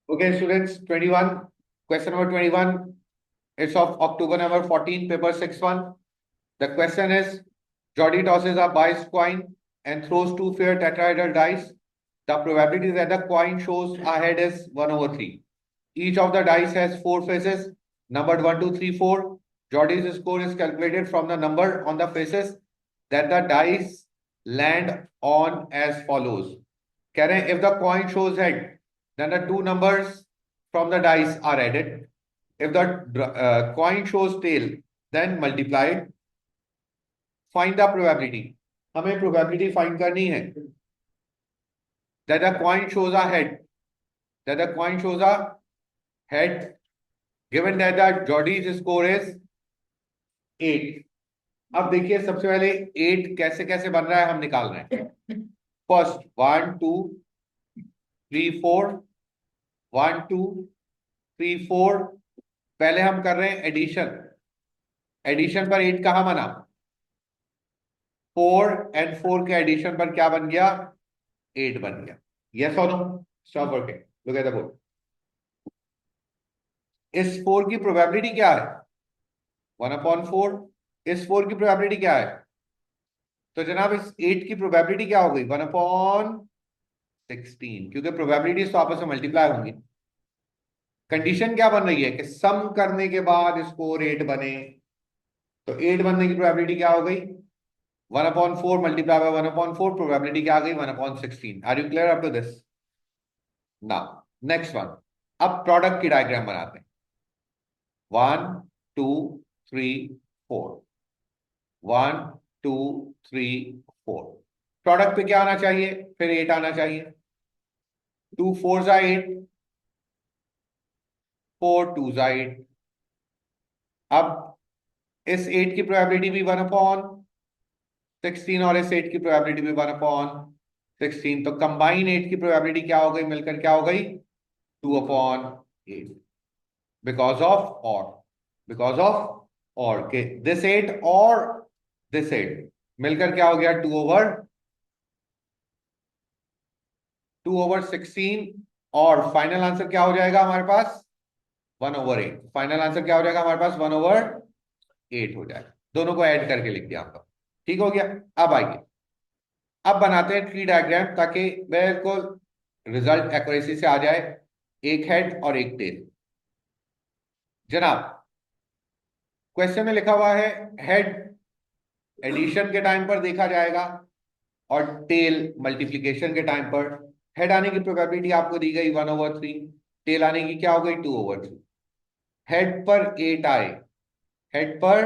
Okay, students, 21. Question number 21. It's of October number 14, paper 6-1. The question is, Jody tosses a biased coin and throws two fair tetrahedral dice. The probability that the coin shows a head is 1/3. Each of the dice has four faces, numbered 1, 2, 3, 4. Jody's score is calculated from the number on the faces that the dice land on as follows. Karen, if the coin shows head, then the two numbers from the dice are added. If the coin shows tail, then multiplied. Find the probability. हमें probability find करनी है. That the coin shows a head. That the coin shows a head. Given that the Jody's score is 8. अब देखिए सबसे पहले 8 कैसे कैसे बन रहा है हम निकाल रहे हैं. फर्स्ट 1 2 3 4 1 2 3 4. पहले हम कर रहे हैं एडिशन. एडिशन पर 8 कहां बना? 4 and 4 के एडिशन पर क्या बन गया? 8 बन गया. यस और no? Stop working. Look at the board. इस 4 की प्रोबेबिलिटी क्या है? 1/4. इस 4 की प्रोबेबिलिटी क्या है? तो जनाब इस 8 की प्रोबेबिलिटी क्या हो गई? 1/16, क्योंकि प्रोबेबिलिटीज तो आपस में मल्टीप्लाई होंगी. कंडीशन क्या बन रही है कि सम करने के बाद स्कोर 8 बने. तो 8 बनने की प्रोबेबिलिटी क्या हो गई? 1/4 मल्टीप्लाई बाय 1/4. प्रोबेबिलिटी क्या आ गई? 1/16. Are you clear up to this? Now next one. अब प्रोडक्ट की डायग्राम बनाते हैं. 1 2 3 4. 1 2 3 4. प्रोडक्ट पे क्या आना चाहिए? फिर 8 आना चाहिए. 2 4 8. 4 2 8. अब इस 8 की प्रोबेबिलिटी भी 1/16 और इस 8 की प्रोबेबिलिटी भी 1/16. तो कंबाइन 8 की प्रोबेबिलिटी क्या हो गई? मिलकर क्या हो गई? 2/8. बिकॉज ऑफ और. बिकॉज ऑफ और के दिस 8 और दिस 8 मिलकर क्या हो गया? 2/16. और फाइनल आंसर क्या हो जाएगा हमारे पास? 1/8. फाइनल आंसर क्या हो जाएगा हमारे पास? 1/8 हो जाएगा. दोनों को ऐड करके लिख दिया आपका. ठीक हो गया. अब आइए, अब बनाते हैं ट्री डायग्राम ताकि बिल्कुल रिजल्ट एक्यूरेसी से आ जाए. एक हेड और एक टेल. जनाब क्वेश्चन में लिखा हुआ है हेड एडिशन के टाइम पर देखा जाएगा और टेल मल्टीप्लिकेशन के टाइम पर. हेड आने की प्रोबेबिलिटी आपको दी गई 1/3. टेल आने की क्या हो गई? 2/3. हेड पर 8 आए. हेड पर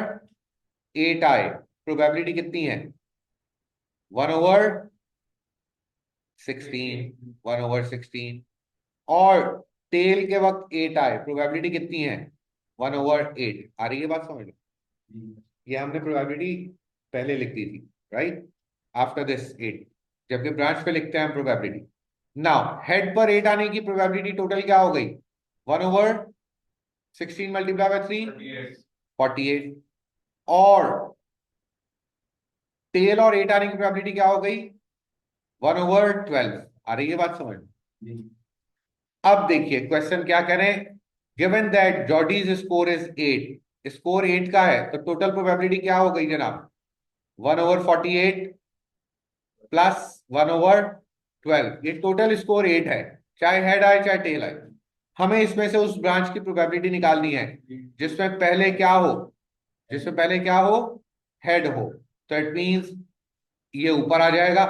8 आए. प्रोबेबिलिटी कितनी है? 1/16. 1/16. और टेल के वक्त 8 आए. प्रोबेबिलिटी कितनी है? 1/8. आ रही है बात समझ लो. ये हमने प्रोबेबिलिटी पहले लिख दी थी, राइट? After this 8. जबकि ब्रांच पे लिखते हैं हम प्रोबेबिलिटी. नाउ हेड पर 8 आने की प्रोबेबिलिटी टोटल क्या हो गई? 1/16 मल्टीप्लाई बाय 3 48. और टेल और 8 आने की प्रोबेबिलिटी क्या हो गई? 1/12. आ रही है बात समझ? अब देखिए क्वेश्चन क्या करें. Given that Jodie's score is 8. Score 8 का है तो टोटल प्रोबेबिलिटी क्या हो गई जनाब? 1/48 प्लस 1/12. ये टोटल स्कोर 8 है, चाहे हेड आए चाहे टेल आए. हमें इसमें से उस ब्रांच की प्रोबेबिलिटी निकालनी है जिसमें पहले क्या हो? जिसमें पहले क्या हो? हेड हो. तो इट मींस ये ऊपर आ जाएगा.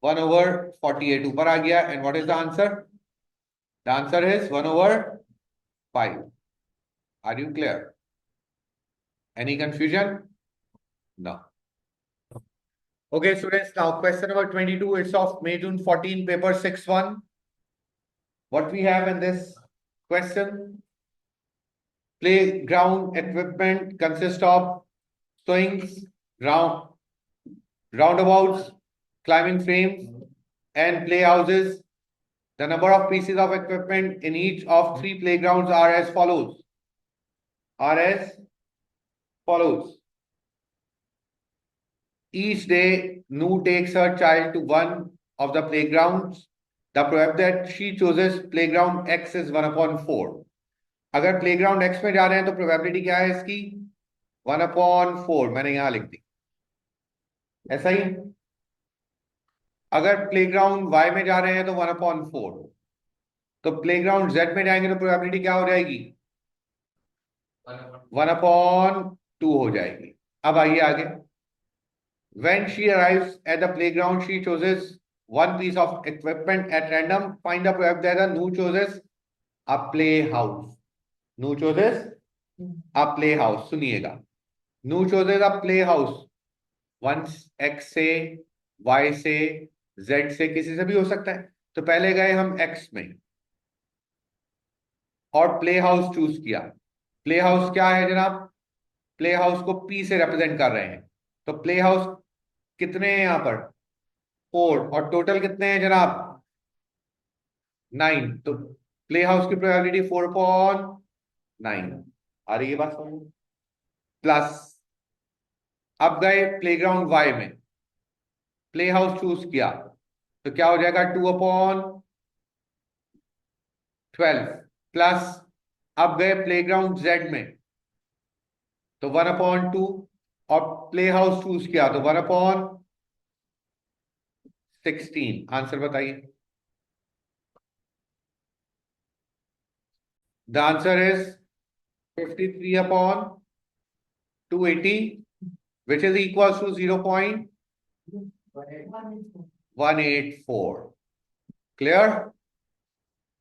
1/48 ऊपर आ गया. And what is the answer? The answer is 1/5. Are you clear? Any confusion? No. Okay, students, now question number 22. It's of May June 14, paper 6-1. What we have in this question: playground equipment consists of swings, roundabouts, climbing frames, and playhouses. The number of pieces of equipment in each of three playgrounds are as follows. Are as follows. Each day, Nu takes her child to one of the playgrounds. The probability that she chooses playground x is 1/4। अगर playground x में जा रहे हैं तो probability क्या है इसकी? 1/4। मैंने यहां लिख दी, ऐसा ही। अगर प्लेग्राउंड वाई में जा रहे हैं तो 1/4। तो प्लेग्राउंड जेड में जाएंगे तो प्रोबेबिलिटी क्या हो जाएगी? 1/2 हो जाएगी। अब आइए आगे। When she arrives at the playground, she chooses one piece of equipment at random. Find the probability that the nu chooses a playhouse. Nu chooses a playhouse. सुनिएगा, nu chooses a playhouse. Once x से, y से, z से, किसी से भी हो सकता है। तो पहले गए हम x में और प्ले हाउस चूज किया। प्ले हाउस क्या है जनाब? प्ले हाउस को p से रिप्रेजेंट कर रहे हैं। तो प्ले हाउस कितने हैं यहाँ पर? 4। और टोटल कितने हैं जनाब? 9। तो प्ले हाउस की प्रोबेबिलिटी 4/9 आ रही है बात समझ? प्लस अब गए प्लेग्राउंड वाई में, प्ले हाउस चूज किया तो क्या हो जाएगा? 2/12 प्लस अब गए प्लेग्राउंड जेड में तो 1/2 और प्ले हाउस चूज किया तो 1/16। आंसर बताइए। The answer is 53/280 which is equals to 0.184। Clear?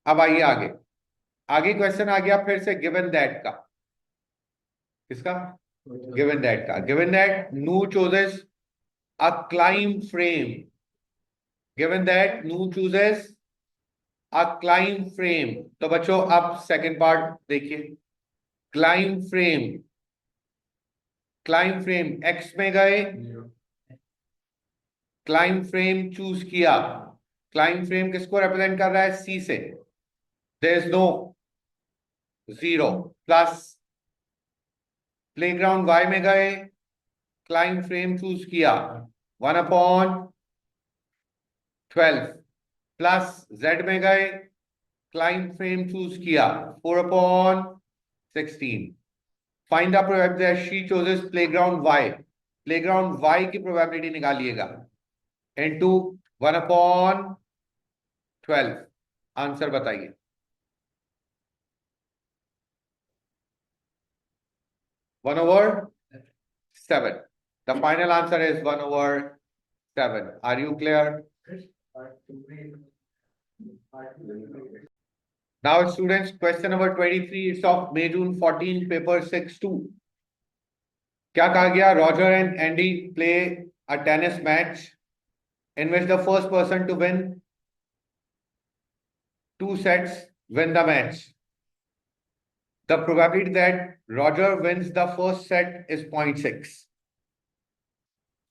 अब आइए आगे। आगे क्वेश्चन आ गया फिर से गिवन दैट का। किसका? गिवन दैट का। Given that new chooses a climb frame. Given that new chooses a climb frame. तो बच्चों अब सेकंड पार्ट देखिए। Climb frame, climb frame x में गए, क्लाइम फ्रेम चूज किया। क्लाइम फ्रेम किसको रिप्रेजेंट कर रहा है? सी से। There is no 0 plus playground Y में गए, क्लाइम फ्रेम चूज किया 1/12 प्लस जेड में गए, क्लाइम फ्रेम चूज किया 4/16। Find the probability that she chooses playground Y. Playground Y की प्रोबेबिलिटी निकालिएगा इनटू 1/12। आंसर बताइए। 1/7। The final answer is 1/7। Are you clear? Now, students, question number 23 is of May June 14, paper 6-2. क्या कहा गया? Roger and Andy play a tennis match in which the first person to win 2 sets win the match. The probability that Roger wins the first set is 0.6.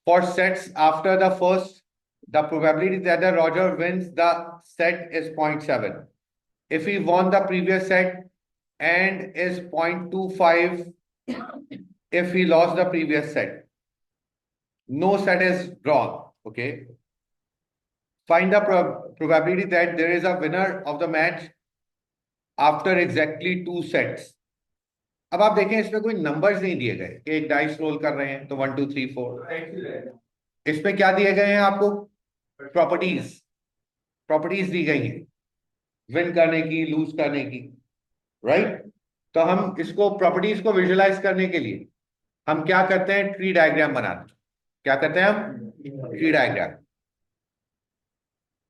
For sets after the first, the probability that the Roger wins the set is 0.7. If he won the previous set and is 0.25 if he lost the previous set. No set is drawn. Okay. Find the probability that there is a winner of the match after exactly 2 sets. अब आप देखें इसमें कोई numbers नहीं दिए गए कि एक डाइस रोल कर रहे हैं तो 1 2 3 4। इसमें क्या दिए गए हैं आपको? प्रॉपर्टीज। प्रॉपर्टीज दी गई हैं विन करने की, लूज करने की, राइट? तो हम इसको प्रॉपर्टीज को विजुअलाइज करने के लिए हम क्या करते हैं? ट्री डायग्राम बनाते हैं। क्या करते हैं हम? Tree diagram.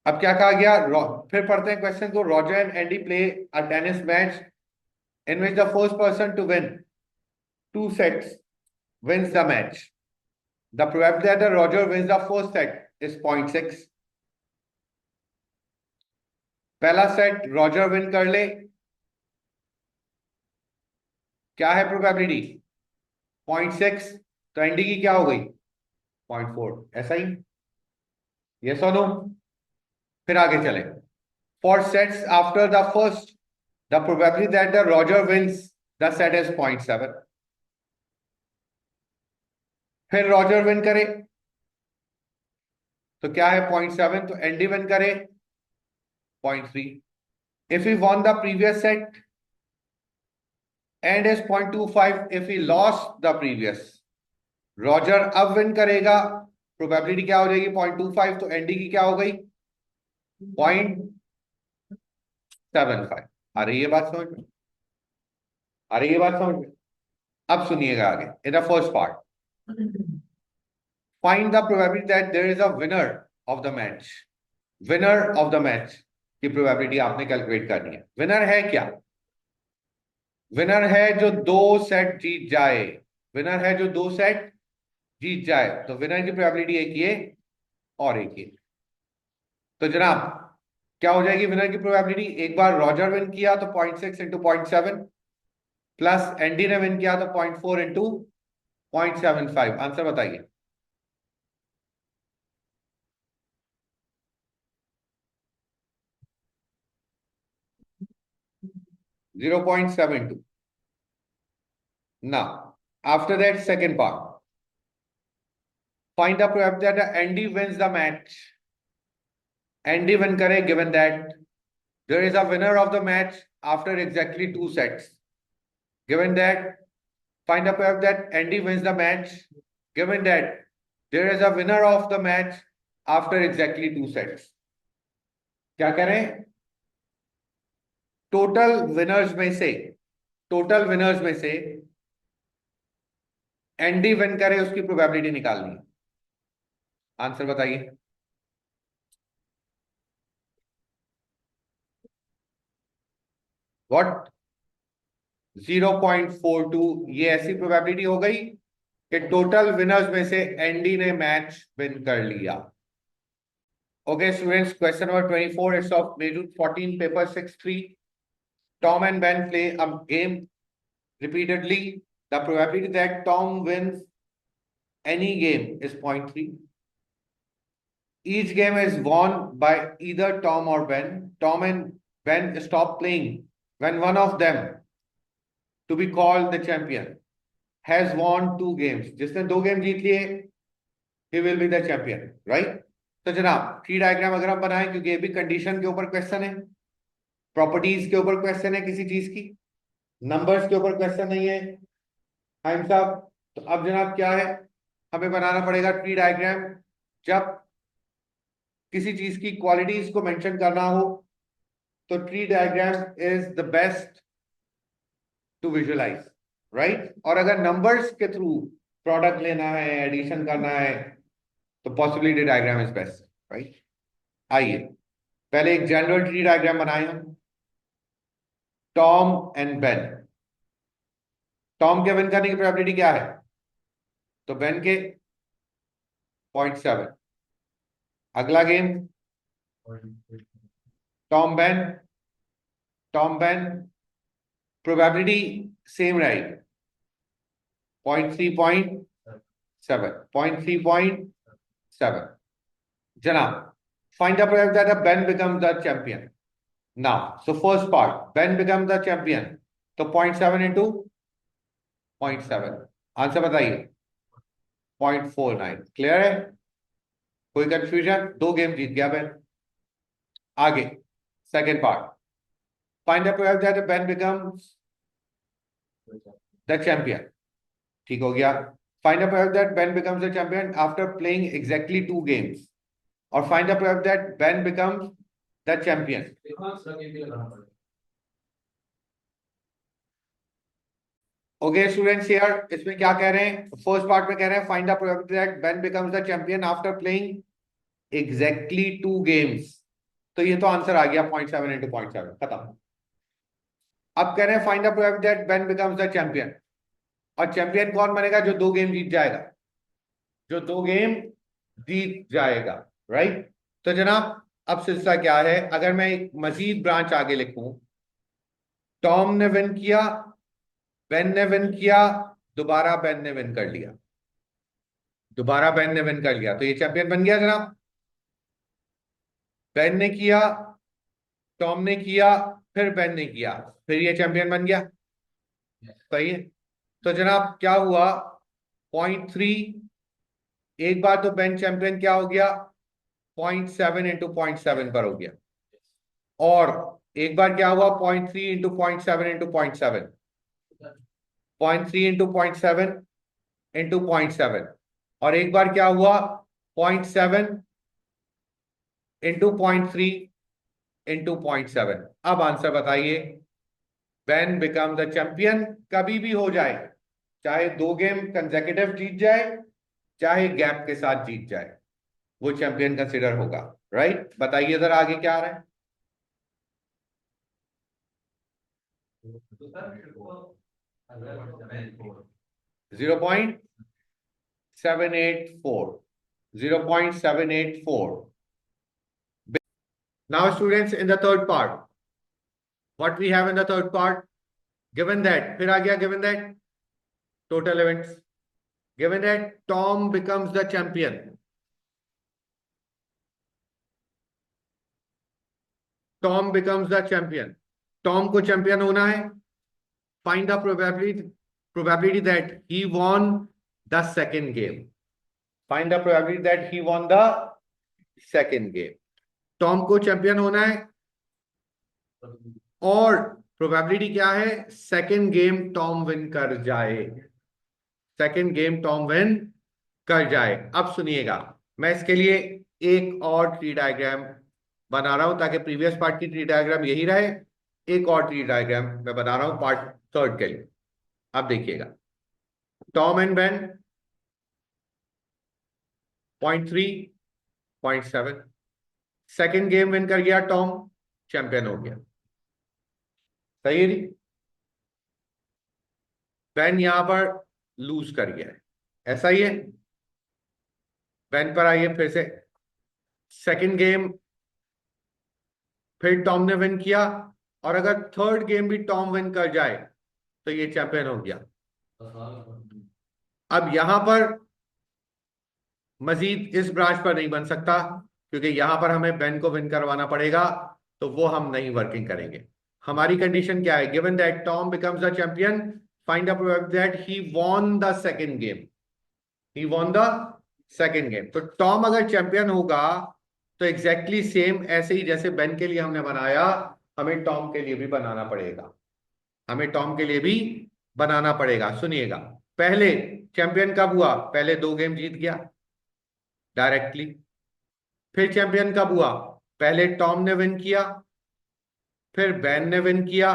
अब क्या कहा गया? फिर पढ़ते हैं क्वेश्चन को। Roger and Andy play a tennis match in which the first person to win 2 sets wins the match. The probability that the Roger wins the first set is 0.6. पहला set Roger win कर ले, क्या है probability? 0.6। तो Andy की क्या हो गई? 0.4। ऐसा ही? यस और नो? फिर आगे चले। For sets after the first, the probability that the Roger wins the set is 0.7. फिर रॉजर विन करे तो क्या है? 0.7। तो एंडी विन करे 0.3. If he won the previous set, and is 0.25 if he lost the previous. Roger अब win करेगा, probability क्या हो जाएगी 0.25, तो एनडी की क्या हो गई 0.75. आ रही है बात समझ में? आ रही है बात समझ में? अब सुनिएगा आगे in the first part. Find the probability that there is a winner of the match. Winner of the match की प्रोबेबिलिटी आपने कैलकुलेट करनी है. विनर है क्या? विनर है जो 2 सेट जीत जाए. विनर है जो 2 सेट जीत जाए. तो विनर की प्रोबेबिलिटी एक ये और एक ये. तो जनाब क्या हो जाएगी विनर की प्रोबेबिलिटी? एक बार रॉजर विन किया तो 0.6 इंटू 0.7 प्लस एंडी ने विन किया तो 0.4 इंटू 0.75. आंसर बताइए. Zero 0.72. Now, after that, second part. Find the probability that Andy wins the match. Andy win करे given that there is a winner of the match after exactly 2 sets. Given that, find the probability that Andy wins the match. Given that there is a winner of the match after exactly 2 sets. क्या करें? Total winners में से Andy win करे उसकी probability निकालनी है. Answer बताइए. What? 0.42. ये ऐसी प्रोबेबिलिटी हो गई कि टोटल विनर्स में से एंडी ने मैच विन कर लिया. Okay students, question number 24 it's of May 14 paper 6-3. Tom and Ben play a game repeatedly. The probability that Tom wins any game is 0.3. Each game is won by either Tom or Ben. Tom and Ben stop playing when one of them, to be called the champion, has won 2 games. जिसने 2 game जीत लिए, he will be the champion, right? तो जनाब tree diagram अगर हम बनाएं, क्योंकि ये भी कंडीशन के ऊपर क्वेश्चन है, प्रॉपर्टीज के ऊपर क्वेश्चन है किसी चीज की, नंबर्स के ऊपर क्वेश्चन नहीं है. हाइम साहब, तो अब जनाब क्या है, हमें बनाना पड़ेगा ट्री डायग्राम. जब किसी चीज की क्वालिटीज को मेंशन करना हो तो tree diagram is the best to visualise, right? और अगर नंबर्स के थ्रू प्रोडक्ट लेना है, एडिशन करना है, तो possibility diagram is best, right? आइए पहले एक जनरल ट्री डायग्राम बनाए हम. Tom and Ben. टॉम के विन करने की प्रोबेबिलिटी क्या है? तो बेन के 0.7. अगला game Tom Ben. Probability same रहेगी 0.3.7. जनाब find the probability that Ben becomes the champion. Now, so first part, Ben becomes the champion. तो 0.7 into 0.7. आंसर बताइए. 0.49. क्लियर है? कोई कंफ्यूजन? 2 गेम जीत गया बेन. आगे second part. Find the probability that Ben becomes the champion. ठीक हो गया. Find the probability that Ben becomes the champion after playing exactly 2 games. और find the probability that Ben becomes the champion. Okay students, here इसमें क्या कह रहे हैं? First part में कह रहे हैं find the probability that Ben becomes the champion after playing exactly 2 games. तो ये तो आंसर आ गया 0.7 into 0.7. खत्म. अब कह रहे हैं find the probability that Ben becomes the champion. और चैंपियन कौन बनेगा? जो 2 गेम जीत जाएगा. जो 2 गेम जीत जाएगा, राइट? तो जनाब अब सिलसिला क्या है? अगर मैं एक मजीद ब्रांच आगे लिखूं, टॉम ने विन किया, बेन ने विन किया, दोबारा बेन ने विन कर लिया, दोबारा बेन ने विन कर लिया, तो ये चैंपियन बन गया जनाब. बेन ने किया, टॉम ने किया, फिर बेन ने किया, फिर ये चैंपियन बन गया. सही है? तो जनाब क्या हुआ? 0.3. एक बार तो बेन चैंपियन क्या हो गया? 0.7 into 0.7 पर हो गया. और एक बार क्या हुआ 0.3 इंटू 0.7 इंटू 0.7, 0.3 इंटू 0.7 इंटू 0.7, और एक बार क्या हुआ 0.7 इंटू 0.3 इंटू 0.7। अब आंसर बताइए, व्हेन बिकम द चैंपियन, कभी भी हो जाए, चाहे 2 गेम कंसेक्यूटिव जीत जाए, चाहे गैप के साथ जीत जाए, वो चैंपियन कंसिडर होगा। राइट, बताइए जरा आगे क्या आ रहा है। 0.784, 0.784। Now, students, in the third part, what we have in the third part, given that, फिर आ गया given that total events, given that Tom becomes the champion, Tom becomes the champion, Tom को champion होना है, find the probability that he won the second game, find the probability that he won the second game। Tom को champion होना है और probability क्या है, second game Tom win कर जाए, सेकंड गेम टॉम विन कर जाए। अब सुनिएगा, मैं इसके लिए एक और ट्री डायग्राम बना रहा हूं ताकि प्रीवियस पार्ट की ट्री डायग्राम यही रहे। एक और ट्री डायग्राम मैं बना रहा हूं पार्ट थर्ड के लिए। अब देखिएगा, Tom and Ben 0.3 0.7, second game win कर गया टॉम, चैंपियन हो गया। सही है नहीं? बेन यहां पर लूज कर गया है, ऐसा ही है। बेन पर आइए फिर से, सेकंड गेम फिर टॉम ने विन किया, और अगर थर्ड गेम भी टॉम विन कर जाए तो ये चैंपियन हो गया। अब यहां पर मजीद इस ब्रांच पर नहीं बन सकता क्योंकि यहां पर हमें बेन को विन करवाना पड़ेगा, तो वो हम नहीं वर्किंग करेंगे। हमारी कंडीशन क्या है, given that Tom becomes the champion, find the probability that he won the second game, he won the second game. तो टॉम अगर चैंपियन होगा तो एग्जैक्टली सेम ऐसे ही जैसे बेन के लिए हमने बनाया, हमें टॉम के लिए भी बनाना पड़ेगा, हमें टॉम के लिए भी बनाना पड़ेगा। सुनिएगा, पहले चैंपियन कब हुआ, पहले 2 गेम जीत गया डायरेक्टली। फिर चैंपियन कब हुआ, पहले टॉम ने विन किया, फिर बेन ने विन किया,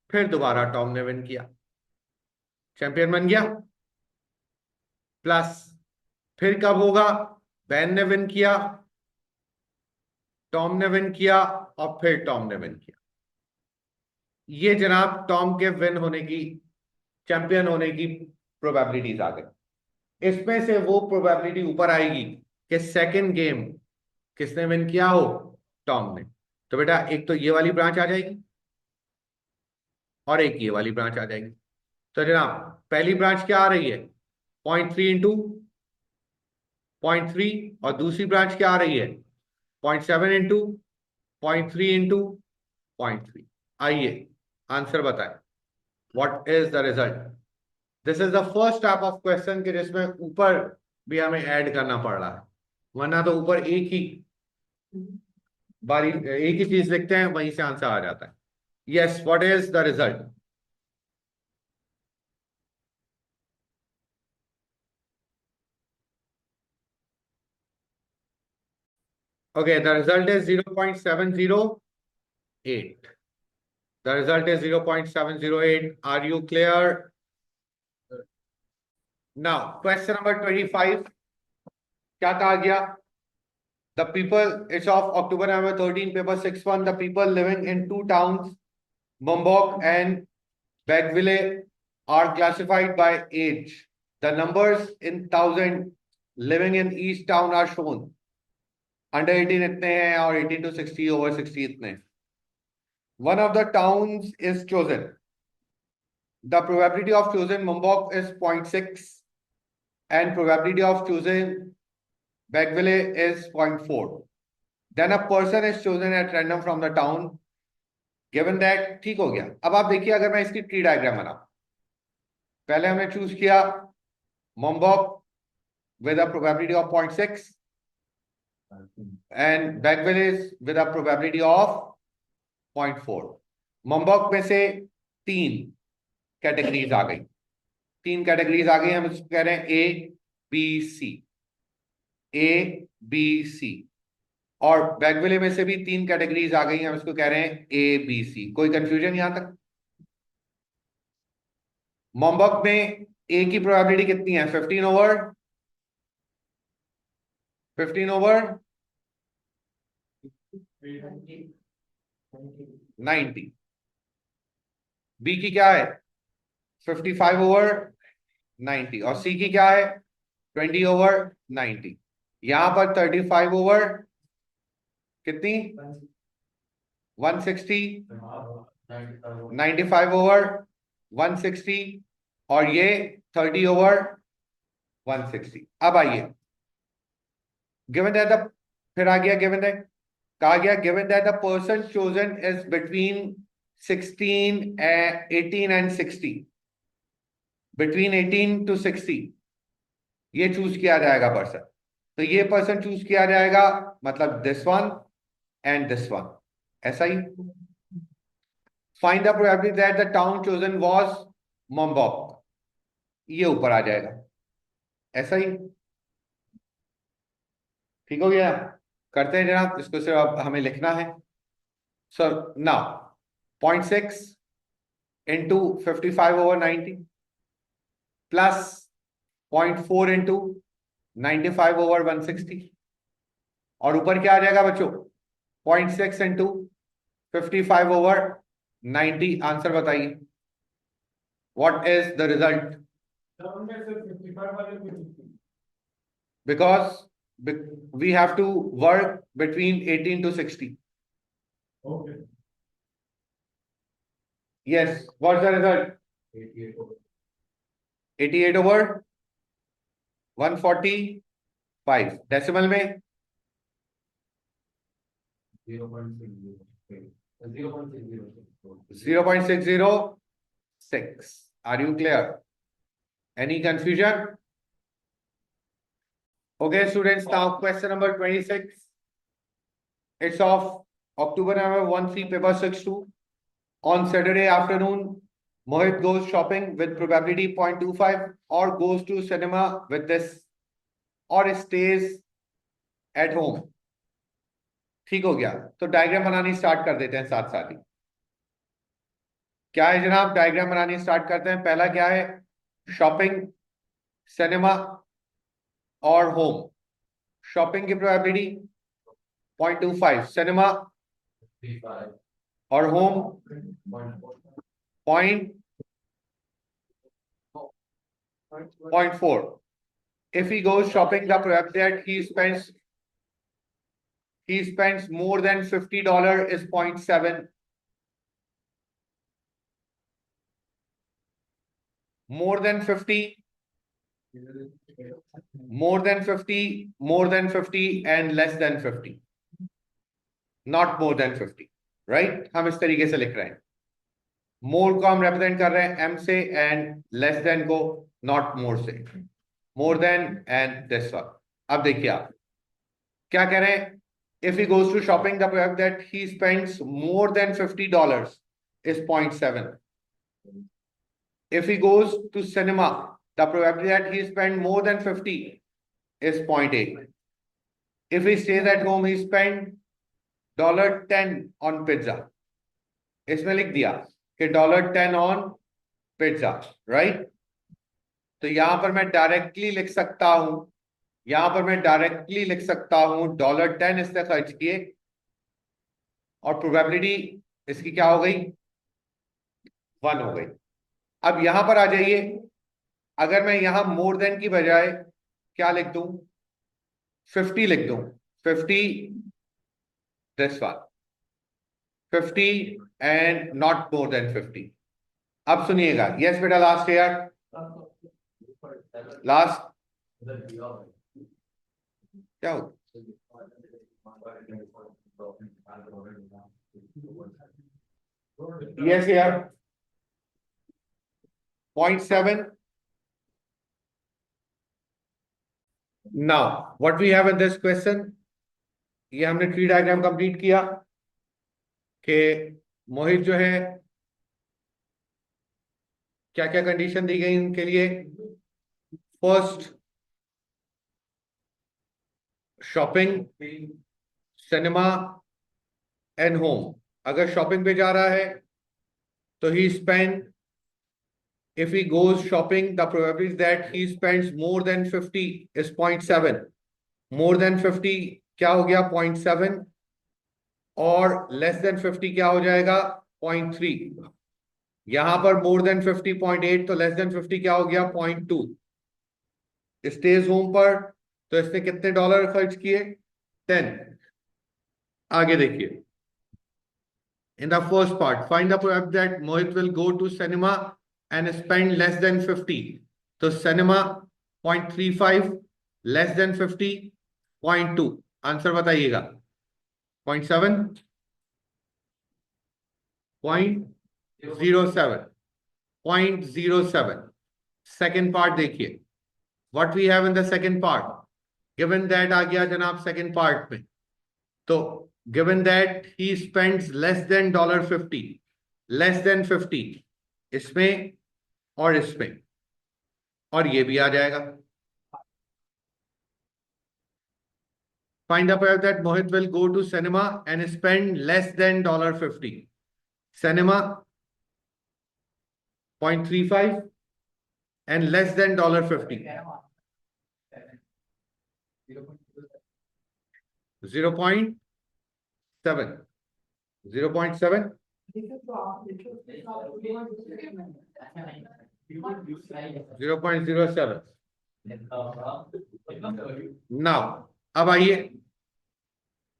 फिर दोबारा टॉम ने विन किया, चैंपियन बन गया। प्लस फिर कब होगा, बेन ने विन किया, टॉम ने विन किया, और फिर टॉम ने विन किया। ये जनाब टॉम के विन होने की, चैंपियन होने की प्रोबेबिलिटीज आ गई। इसमें से वो प्रोबेबिलिटी ऊपर आएगी कि सेकंड गेम किसने विन किया हो, टॉम ने। तो बेटा एक तो ये वाली ब्रांच आ जाएगी और एक ये वाली ब्रांच आ जाएगी। तो जनाब पहली ब्रांच क्या आ रही है, 0.3 इंटू 0.3, और दूसरी ब्रांच क्या आ रही है, 0.7 इंटू 0.3 इंटू 0.3। आइए आंसर बताएं, what is the result. This is the first type of question के जिसमें ऊपर भी हमें ऐड करना पड़ रहा है, वरना तो ऊपर एक ही बारी एक ही चीज लिखते हैं, वहीं से आंसर आ जाता है। Yes, what is the result. Okay, the result is 0.708. The result is 0.708. Are you clear? Now, question number 25. क्या कहा गया? The people, it's of October November 13, paper 6-1. The people living in 2 towns, Bombok and Bagville, are classified by age. The numbers in thousand living in each town are shown. Under 18 इतने हैं और 18 to 60, over 60 इतने। One of the towns is chosen. The probability of choosing Mumbai is 0.6 and probability of choosing Bagville is 0.4. Then a person is chosen at random from the town. Given that, ठीक हो गया। अब आप देखिए, अगर मैं इसकी ट्री डायग्राम बनाऊं, पहले हमने चूज किया Mumbai with a probability of 0.6, and Bagwell is with a probability of 0.4. Mambok में से 3 कैटेगरीज आ गई, 3 कैटेगरीज आ गई, हम इसको कह रहे हैं A B C, और बैगविले में से भी 3 कैटेगरीज आ गई, हम इसको कह रहे हैं ABC। कोई कंफ्यूजन यहां तक? मॉम्बक में ए की प्रोबेबिलिटी कितनी है? 15/90। बी की क्या है? 55/90। और सी की क्या है? 20/90। यहां पर 35 कितनी? 160, 95/160, और ये 30/160। अब आइए, गिवन दैट द, फिर आ गया गिवन दैट, कहा गया given that the person chosen is between 18 and 60, between 18 to 60 ये चूज किया जाएगा पर्सन। तो ये पर्सन चूज किया जाएगा, मतलब this one and this one, ऐसा ही। Find the probability that the town chosen was Mombok, ये ऊपर आ जाएगा, ऐसा ही। ठीक हो गया? करते हैं जनाब, इसको सिर्फ अब हमें लिखना है। Sir now 0.6 into 55/90 plus 0.4 into 95/160, और ऊपर क्या आ जाएगा बच्चों? 0.6 into 55/90। आंसर बताइए, what is the result? Because we have to work between 18 to 60. Okay. Yes, what's the result? 88/145। Decimal में 0.606। Are you clear? Any confusion? Okay, students, now question number 26. It's of October November 13, paper 6-2. On Saturday afternoon, Mohit goes shopping with probability 0.25, or goes to cinema with this, or stays at home. ठीक हो गया? तो diagram बनानी start कर देते हैं साथ साथ ही। क्या है जनाब? डायग्राम बनानी स्टार्ट करते हैं। पहला क्या है? शॉपिंग, सिनेमा और होम। शॉपिंग की प्रोबेबिलिटी 0.25, सिनेमा और home 0.4। If he goes shopping, the probability that he spends more than $50 is 0.7. More than 50, more than 50, more than 50, and less than 50. Not more than 50, right? हम इस तरीके से लिख रहे हैं। मोर को हम रिप्रेजेंट कर रहे हैं एम से, एंड लेस देन को नॉट मोर से। More than and this one. अब देखिए आप क्या कह रहे हैं? If he goes to shopping, the probability that he spends more than $50 is 0.7. If he goes to cinema, the probability that he spends more than 50 is 0.8. If he stays at home, he spend $10 on pizza. इसमें लिख दिया कि $10 on pizza, right? तो यहां पर मैं directly लिख सकता हूं, $10 इसने खर्च किए, और प्रोबेबिलिटी इसकी क्या हो गई? 1 हो गई। अब यहां पर आ जाइए, अगर मैं यहां मोर देन की बजाय क्या लिख दूं? 50 लिख दूं। 50 this one, 50 and not more than 50। अब सुनिएगा, यस बेटा, लास्ट ईयर, लास्ट क्या हो? Yes, here 0.7. Now, what we have in this question, ये हमने ट्री डायग्राम कंप्लीट किया कि मोहित जो है क्या क्या कंडीशन दी गई इनके लिए। First, shopping, cinema and home. अगर शॉपिंग पे जा रहा है तो ही spend, if he goes shopping, the probability that he spends more than 50 is 0.7. More than 50 क्या हो गया 0.7, और लेस देन 50 क्या हो जाएगा 0.3। यहां पर मोर देन 50 0.8, तो लेस देन 50 क्या हो गया 0.2। स्टेज होम पर तो इसने कितने डॉलर खर्च किए 10। आगे देखिए, in the first part find the probability that Mohit will go to cinema and spend less than 50। तो सिनेमा 0.35, लेस देन 50 0.2। आंसर बताइएगा 0.7, 0.07, 0.07। सेकेंड पार्ट देखिए, what we have in the second part. Given that आ गया जनाब second part में, तो given that he spends less than $50, less than 50 इसमें और इसमें, और ये भी आ जाएगा। Find out that Mohit will go to cinema and spend less than $50। Cinema 0.35 and less than $50। 0.7, 0.7, 0.07। Now अब आइए,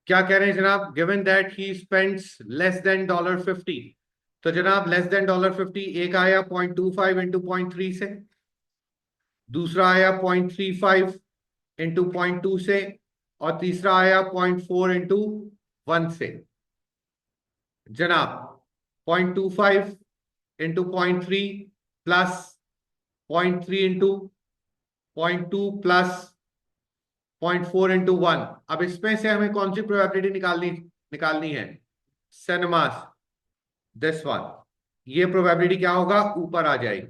क्या कह रहे हैं जनाब, given that he spends less than $50। तो जनाब लेस देन $50 एक आया 0.25 इंटू 0.3 से, दूसरा आया 0.35 इंटू 0.2 से, और तीसरा आया 0.4 इंटू 1 से। जनाब 0.25 into 0.3 plus 0.3 into 0.2 plus 0.4 into 1। अब इसमें से हमें कौन सी प्रोबेबिलिटी निकालनी है, सिनेमास, दिस वन। ये प्रोबेबिलिटी क्या होगा, ऊपर आ जाएगी।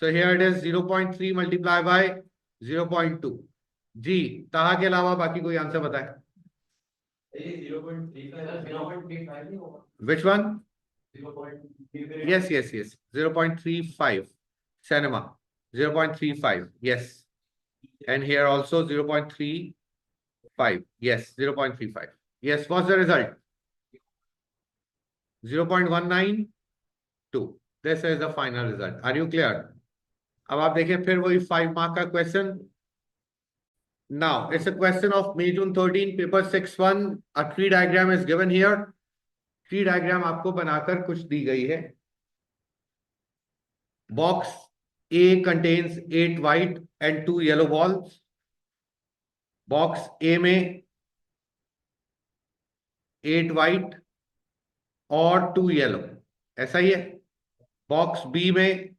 So here it is 0.3 multiply by 0.2। जी, ताहा के अलावा बाकी कोई आंसर बताए। Which one? yes 0.35 cinema, 0.35 yes, and here also 0.35 yes, 0.35 yes। what's the result? 0.192। this is the final result। are you clear? अब आप देखें फिर वही 5 मार्क का question. now it's a question of May June 13 paper 6-1। a tree diagram is given here। Tree diagram आपको बनाकर कुछ दी गई है। Box A contains 8 white and 2 yellow balls। Box A में 8 white और 2 yellow, ऐसा ही है। बॉक्स B में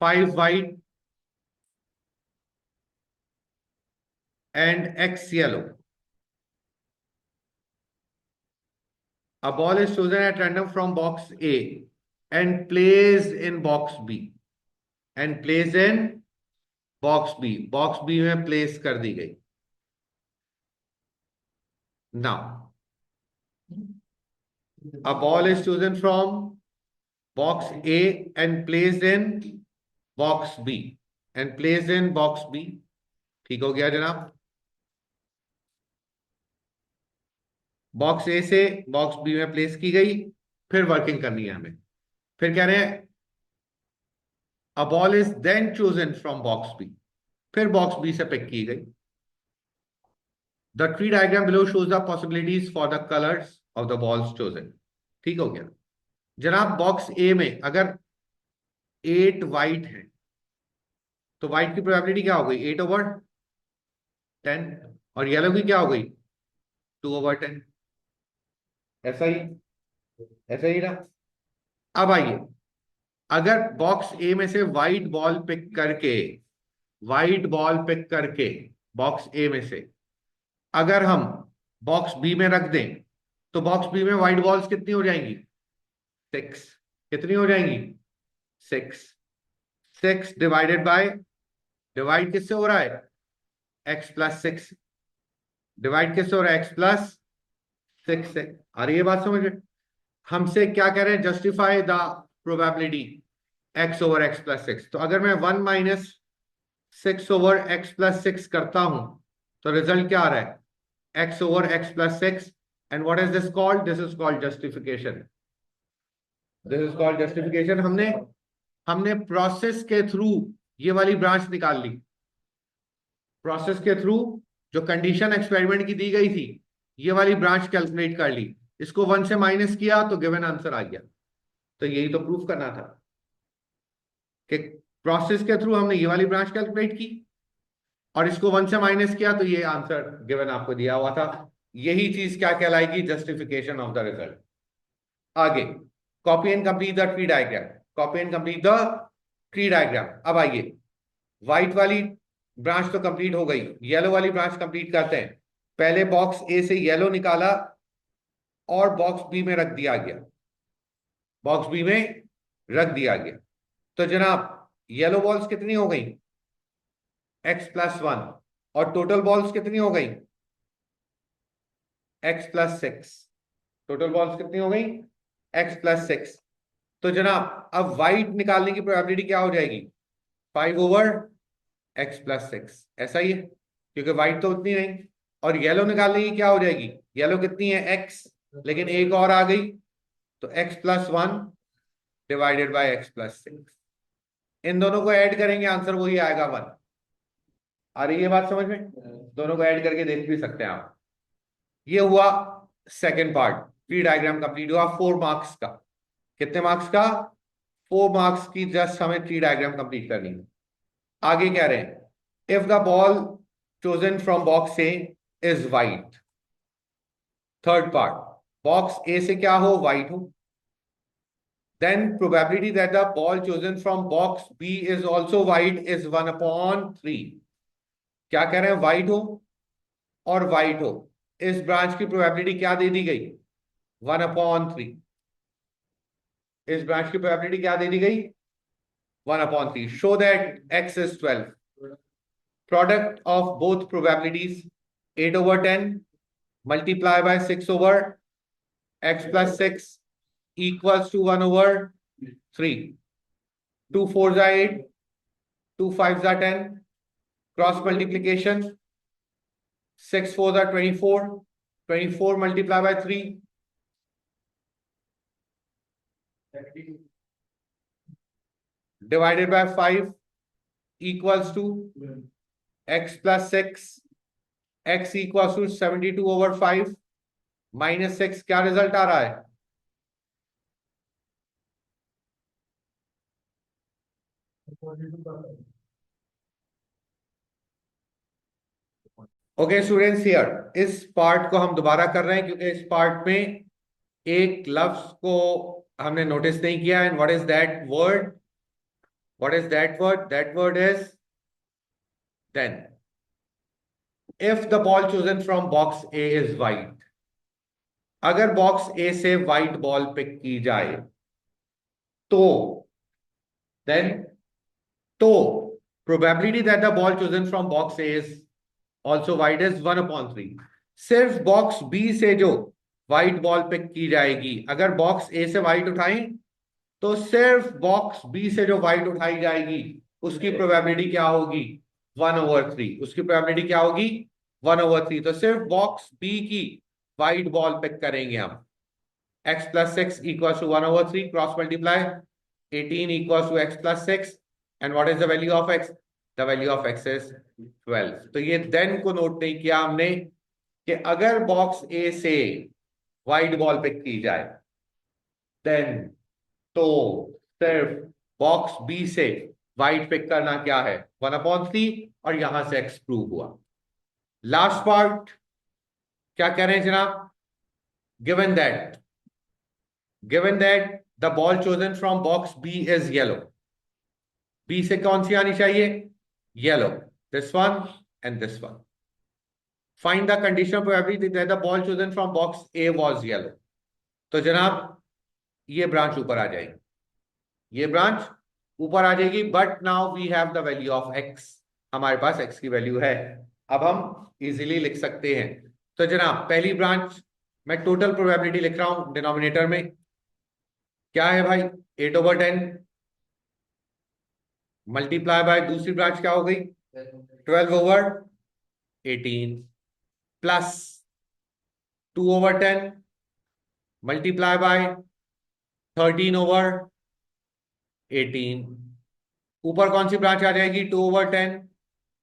5 white and X yellow। A ball is chosen at random from box A and placed in box B। and placed in box B, box B में place कर दी गई। now a ball is chosen from box A and placed in box B and placed in box B। ठीक हो गया जनाब। Box A से box B में place की गई, फिर वर्किंग करनी है हमें। फिर कह रहे हैं a ball is then chosen from box B, फिर बॉक्स बी से पिक की गई। The tree diagram below shows the possibilities for the colours of the balls chosen. ठीक हो गया जनाब। बॉक्स ए में अगर 8 वाइट है तो वाइट की प्रोबेबिलिटी क्या हो गई 8/10, और येलो की क्या हो गई 2/10। ऐसा ही, ऐसा ही ना। अब आइए, अगर बॉक्स ए में से व्हाइट बॉल पिक करके, व्हाइट बॉल पिक करके बॉक्स ए में से अगर हम बॉक्स बी में रख दें तो बॉक्स बी में व्हाइट बॉल्स कितनी हो जाएंगी? 6। कितनी हो जाएंगी? 6। 6 डिवाइडेड बाय, डिवाइड किससे हो रहा है? x+6। डिवाइड किससे हो रहा है? x+6 से। आ रही है बात समझ में? हमसे क्या कह रहे हैं? Justify the probability x/x+6। तो अगर मैं 1 माइनस 6/x+6 करता हूं तो रिजल्ट क्या आ रहा है? x/x+6। And what is this called? This is called justification. This is called justification. हमने हमने प्रोसेस के थ्रू ये वाली ब्रांच निकाल ली। प्रोसेस के थ्रू जो कंडीशन एक्सपेरिमेंट की दी गई थी, ये वाली ब्रांच कैलकुलेट कर ली। इसको 1 से माइनस किया तो गिवन आंसर आ गया। तो यही तो प्रूफ करना था कि प्रोसेस के थ्रू हमने ये वाली ब्रांच कैलकुलेट की और इसको 1 से माइनस किया तो ये आंसर गिवन आपको दिया हुआ था। यही चीज क्या कहलाएगी? Justification of the result. आगे, copy and complete the tree diagram. Copy and complete the tree diagram. अब आइए, व्हाइट वाली ब्रांच तो कंप्लीट हो गई, येलो वाली ब्रांच कंप्लीट करते हैं। पहले बॉक्स ए से येलो निकाला और बॉक्स बी में रख दिया गया। बॉक्स बी में रख दिया गया। तो जनाब, येलो बॉल्स कितनी हो गई? x+1। और टोटल बॉल्स कितनी हो गई? x+6। टोटल बॉल्स कितनी हो गई? x+6। तो जनाब अब व्हाइट निकालने की प्रोबेबिलिटी क्या हो जाएगी? 5/x+6। ऐसा ही है, क्योंकि व्हाइट तो उतनी नहीं। और येलो निकालने की क्या हो जाएगी? येलो कितनी है? x, लेकिन एक और आ गई तो x+1 डिवाइडेड बाय x+6। इन दोनों को ऐड करेंगे, आंसर वही आएगा 1। आ रही है बात समझ में? दोनों को ऐड करके देख भी सकते हैं आप। ये हुआ second part. Tree diagram complete हुआ 4 मार्क्स का। कितने मार्क्स का? 4 मार्क्स की जस्ट हमें ट्री डायग्राम कंप्लीट करनी है। आगे कह रहे हैं, if the ball chosen from box A is white. Third part, box A से क्या हो? वाइट हो। then probability that the ball chosen from box B is also white is 1/3। क्या कह रहे हैं? वाइट हो और वाइट हो, इस ब्रांच की प्रोबेबिलिटी क्या दे दी गई? 1/3। इस ब्रांच की प्रोबेबिलिटी क्या दे दी गई? 1/3। Show that x is 12। Product of both probabilities 8/10 multiply by 6/x+6 equals to 1/3। 2 4s are 8, 2 5s are 10, cross multiplication 6 4s are 24, 24 multiplied by 3 divided by 5 equals to x+6। x equals to 72/5 minus 6। क्या result आ रहा है? Okay students, here इस part को हम दोबारा कर रहे हैं क्योंकि इस पार्ट में एक लफ्ज को हमने नोटिस नहीं किया। And what is that word? What is that word? That word is then. If the ball chosen from box A is white, अगर बॉक्स ए से वाइट बॉल पिक की जाए तो देन, तो probability that the ball chosen from box A is also white is 1/3। सिर्फ box B से जो white ball pick की जाएगी, अगर बॉक्स ए से व्हाइट उठाएं तो सिर्फ बॉक्स बी से जो व्हाइट उठाई जाएगी उसकी प्रोबेबिलिटी क्या होगी? 1/3। उसकी प्रोबेबिलिटी क्या होगी? 1/3। तो सिर्फ बॉक्स बी की व्हाइट बॉल पिक करेंगे हम। x+6 equals to 1/3, cross multiply 18 equals to x+6, and what is the value of x? The value of x is 12। तो ये then को नोट नहीं किया हमने कि अगर बॉक्स ए से व्हाइट बॉल पिक की जाए देन, तो सिर्फ बॉक्स बी से व्हाइट पिक करना क्या है? 1/3। और यहां से x प्रूव हुआ। लास्ट पार्ट क्या कह रहे हैं जनाब? Given that, given that the ball chosen from box B is yellow, B से कौन सी आनी चाहिए? Yellow. This one and this one. Find the conditional probability that the ball chosen from box A was yellow. तो जनाब ये branch ऊपर आ जाएगी, ये ब्रांच ऊपर आ जाएगी, but now we have the value of x, हमारे पास x की वैल्यू है, अब हम इजीली लिख सकते हैं। तो जनाब पहली ब्रांच मैं टोटल प्रोबेबिलिटी लिख रहा हूं डिनोमिनेटर में, क्या है भाई 8/10 मल्टीप्लाई बाय दूसरी ब्रांच क्या हो गई 12/18 प्लस 2/10 मल्टीप्लाई बाय 13/18, ऊपर कौन सी ब्रांच आ जाएगी 2/10,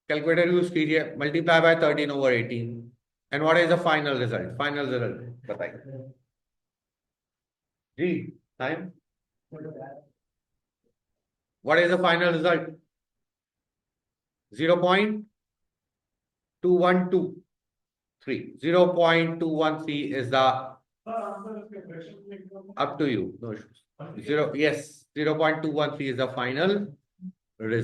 कैलकुलेटर यूज कीजिए, multiply by 13/18, and what is the final result, final result बताइए जी time, what is the final result 0.2123, 0.213 is the up to you, no issues. 0, yes, 0.213 is the final result.